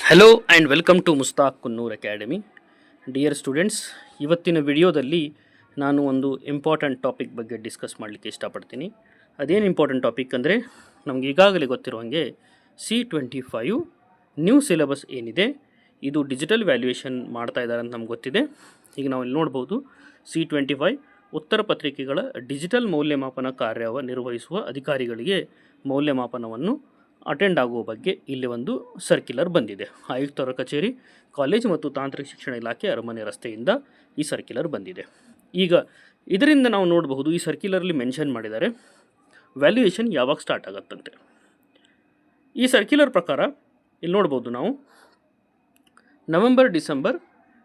Hello and welcome to Mustaq Kunnur academy. Dear students, ಇವತ್ತಿನ ವಿಡಿಯೋದಲ್ಲಿ ನಾನು ಒಂದು ಇಂಪಾರ್ಟೆಂಟ್ ಟಾಪಿಕ್ ಬಗ್ಗೆ ಡಿಸ್ಕಸ್ ಮಾಡಲಿಕ್ಕೆ ಇಷ್ಟಪಡ್ತೀನಿ. ಅದೇನು ಇಂಪಾರ್ಟೆಂಟ್ ಟಾಪಿಕ್ ಅಂದರೆ, ನಮ್ಗೆ ಈಗಾಗಲೇ ಗೊತ್ತಿರೋ ಹಾಗೆ C25 ನ್ಯೂ ಸಿಲೆಬಸ್ ಏನಿದೆ ಇದು ಡಿಜಿಟಲ್ ವ್ಯಾಲ್ಯೂಯೇಷನ್ ಮಾಡ್ತಾ ಇದ್ದಾರೆ ಅಂತ ನಮ್ಗೆ ಗೊತ್ತಿದೆ. ಈಗ ನಾವು ಇಲ್ಲಿ ನೋಡ್ಬೋದು, C25 ಉತ್ತರ ಪತ್ರಿಕೆಗಳ ಡಿಜಿಟಲ್ ಮೌಲ್ಯಮಾಪನ ಕಾರ್ಯವ ನಿರ್ವಹಿಸುವ ಅಧಿಕಾರಿಗಳಿಗೆ ಮೌಲ್ಯಮಾಪನವನ್ನು ಅಟೆಂಡ್ ಆಗುವ ಬಗ್ಗೆ ಇಲ್ಲಿ ಒಂದು ಸರ್ಕ್ಯುಲರ್ ಬಂದಿದೆ. ಆಯುಕ್ತರ ಕಚೇರಿ, ಕಾಲೇಜು ಮತ್ತು ತಾಂತ್ರಿಕ ಶಿಕ್ಷಣ ಇಲಾಖೆ, ಅರಮನೆ ರಸ್ತೆಯಿಂದ ಈ ಸರ್ಕ್ಯುಲರ್ ಬಂದಿದೆ. ಈಗ ಇದರಿಂದ ನಾವು ನೋಡಬಹುದು, ಈ ಸರ್ಕ್ಯುಲರಲ್ಲಿ ಮೆನ್ಷನ್ ಮಾಡಿದ್ದಾರೆ ವ್ಯಾಲ್ಯೂಯೇಷನ್ ಯಾವಾಗ ಸ್ಟಾರ್ಟ್ ಆಗುತ್ತಂತೆ. ಈ ಸರ್ಕ್ಯುಲರ್ ಪ್ರಕಾರ ಇಲ್ಲಿ ನೋಡ್ಬೋದು ನಾವು ನವೆಂಬರ್-ಡಿಸೆಂಬರ್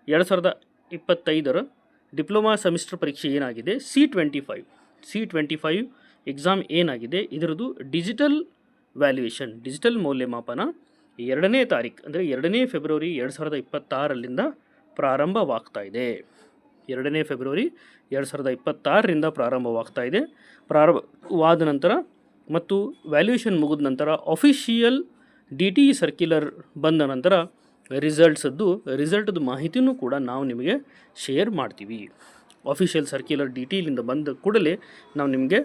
2025 ಡಿಪ್ಲೊಮಾ ಸೆಮಿಸ್ಟರ್ ಪರೀಕ್ಷೆ ಏನಾಗಿದೆ, C25 ಎಕ್ಸಾಮ್ ಏನಾಗಿದೆ, ಇದರದ್ದು ಡಿಜಿಟಲ್ ವ್ಯಾಲ್ಯೂಯೇಷನ್, ಡಿಜಿಟಲ್ ಮೌಲ್ಯಮಾಪನ 2ನೇ ತಾರೀಕು ಅಂದರೆ 2ನೇ ಫೆಬ್ರವರಿ 2026ರಿಂದ ಪ್ರಾರಂಭವಾಗ್ತಾ ಇದೆ. 2ನೇ ಫೆಬ್ರವರಿ 2026ರಿಂದ ಪ್ರಾರಂಭವಾಗ್ತಾ ಇದೆ. ಪ್ರಾರಂಭವಾದ ನಂತರ ಮತ್ತು ವ್ಯಾಲ್ಯೂಯೇಷನ್ ಮುಗಿದ ನಂತರ ಅಫಿಷಿಯಲ್ DTE ಸರ್ಕ್ಯುಲರ್ ಬಂದ ನಂತರ ರಿಸಲ್ಟ್ದು ಮಾಹಿತಿನೂ ಕೂಡ ನಾವು ನಿಮಗೆ ಶೇರ್ ಮಾಡ್ತೀವಿ. ಅಫಿಷಿಯಲ್ ಸರ್ಕ್ಯುಲರ್ DTEಲಿಂದ ಬಂದ ಕೂಡಲೇ ನಾವು ನಿಮಗೆ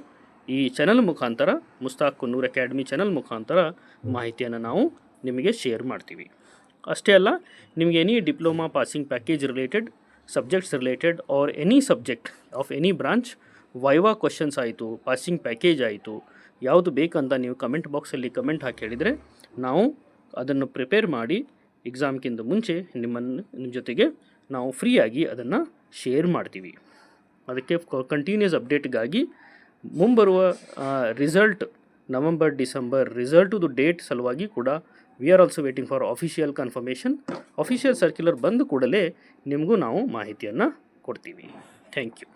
ಈ ಚಾನಲ್ ಮುಖಾಂತರ, ಮುಸ್ತಾಕ್ ಕುನ್ನೂರ್ ಅಕಾಡೆಮಿ ಚಾನಲ್ ಮುಖಾಂತರ ಮಾಹಿತಿಯನ್ನು ನಾವು ನಿಮಗೆ ಶೇರ್ ಮಾಡ್ತೀವಿ. ಅಷ್ಟೇ ಅಲ್ಲ, ನಿಮಗೆ any diploma passing package related, subjects related R any subject of any branch viva questions ಆಯಿತು, ಪಾಸಿಂಗ್ ಪ್ಯಾಕೇಜ್ ಆಯಿತು, ಯಾವುದು ಬೇಕಂತ ನೀವು ಕಮೆಂಟ್ ಬಾಕ್ಸಲ್ಲಿ ಕಮೆಂಟ್ ಹಾಕಿ ಹೇಳಿದರೆ ನಾವು ಅದನ್ನು ಪ್ರಿಪೇರ್ ಮಾಡಿ ಎಕ್ಸಾಮ್ಗಿಂತ ಮುಂಚೆ ನಿಮ್ಮ ಜೊತೆಗೆ ನಾವು ಫ್ರೀಯಾಗಿ ಅದನ್ನು ಶೇರ್ ಮಾಡ್ತೀವಿ. ಅದಕ್ಕೆ ಕಂಟಿನ್ಯೂಸ್ ಅಪ್ಡೇಟ್ಗಾಗಿ ಮುಂಬರುವ ನವೆಂಬರ್-ಡಿಸೆಂಬರ್ ರಿಸಲ್ಟುದು ಡೇಟ್ ಸಲುವಾಗಿ ಕೂಡ we are also waiting for official confirmation. Official circular ಬಂದ ಕೂಡಲೇ ನಿಮಗೂ ನಾವು ಮಾಹಿತಿಯನ್ನು ಕೊಡ್ತೀವಿ. Thank you.